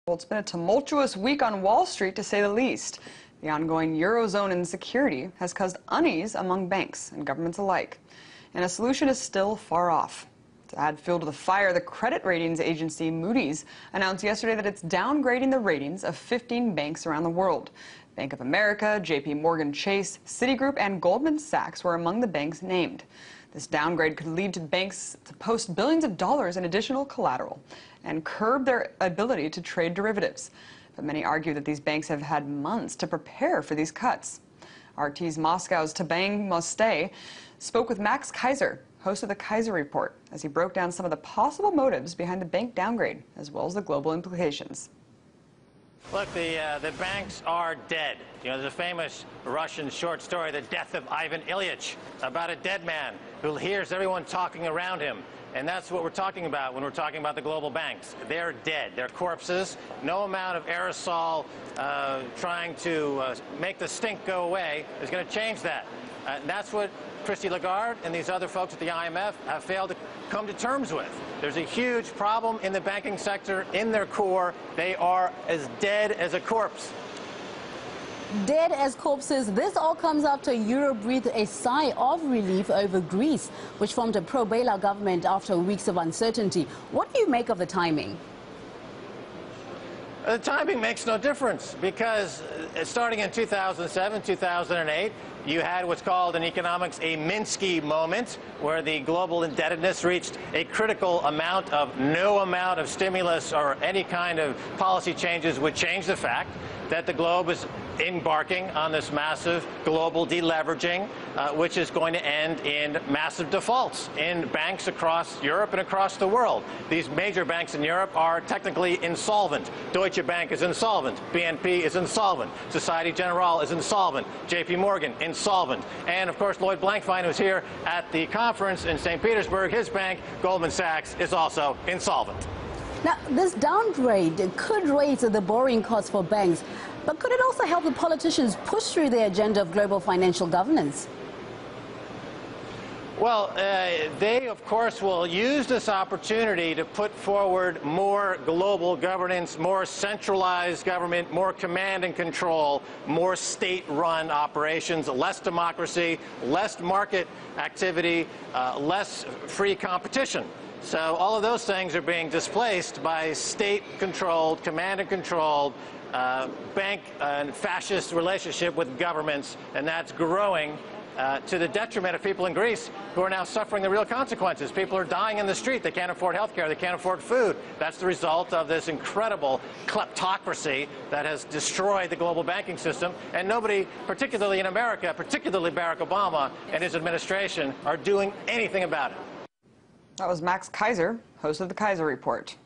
Well, it's been a tumultuous week on Wall Street, to say the least. The ongoing Eurozone insecurity has caused unease among banks and governments alike. And a solution is still far off. To add fuel to the fire, the credit ratings agency Moody's announced yesterday that it's downgrading the ratings of 15 banks around the world. Bank of America, JP Chase, Citigroup, and Goldman Sachs were among the banks named. This downgrade could lead to banks to post billions of dollars in additional collateral and curb their ability to trade derivatives. But many argue that these banks have had months to prepare for these cuts. RT's Moscow's Tabang Mostay spoke with Max Keiser, host of the Keiser Report, as he broke down some of the possible motives behind the bank downgrade, as well as the global implications. Look, the banks are dead. You know, there's a famous Russian short story, The Death of Ivan Ilyich, about a dead man who hears everyone talking around him. And that's what we're talking about when we're talking about the global banks. They're dead. They're corpses. No amount of aerosol trying to make the stink go away is going to change that. That's what Christine Lagarde and these other folks at the IMF have failed to come to terms with. There's a huge problem in the banking sector. In their core, they are as dead as a corpse. Dead as corpses. This all comes after Europe breathed a sigh of relief over Greece, which formed a pro-bailout government after weeks of uncertainty. What do you make of the timing? The timing makes no difference because starting in 2007, 2008, you had what's called in economics a Minsky moment, where the global indebtedness reached a critical amount of no amount of stimulus or any kind of policy changes would change the fact that the globe is embarking on this massive global deleveraging, which is going to end in massive defaults in banks across Europe and across the world. These major banks in Europe are technically insolvent. Deutsche Bank is insolvent. BNP is insolvent. Societe Generale is insolvent. JP Morgan insolvent. And, of course, Lloyd Blankfein, who's here at the conference in St. Petersburg, his bank, Goldman Sachs, is also insolvent. Now, this downgrade could raise the borrowing costs for banks, but could it also help the politicians push through their agenda of global financial governance? Well, they, of course, will use this opportunity to put forward more global governance, more centralized government, more command and control, more state-run operations, less democracy, less market activity, less free competition. So all of those things are being displaced by state-controlled, command and controlled, bank and fascist relationship with governments, and that's growing to the detriment of people in Greece who are now suffering the real consequences. People are dying in the street. They can't afford health care. They can't afford food. That's the result of this incredible kleptocracy that has destroyed the global banking system. And nobody, particularly in America, particularly Barack Obama and his administration, are doing anything about it. That was Max Keiser, host of the Keiser Report.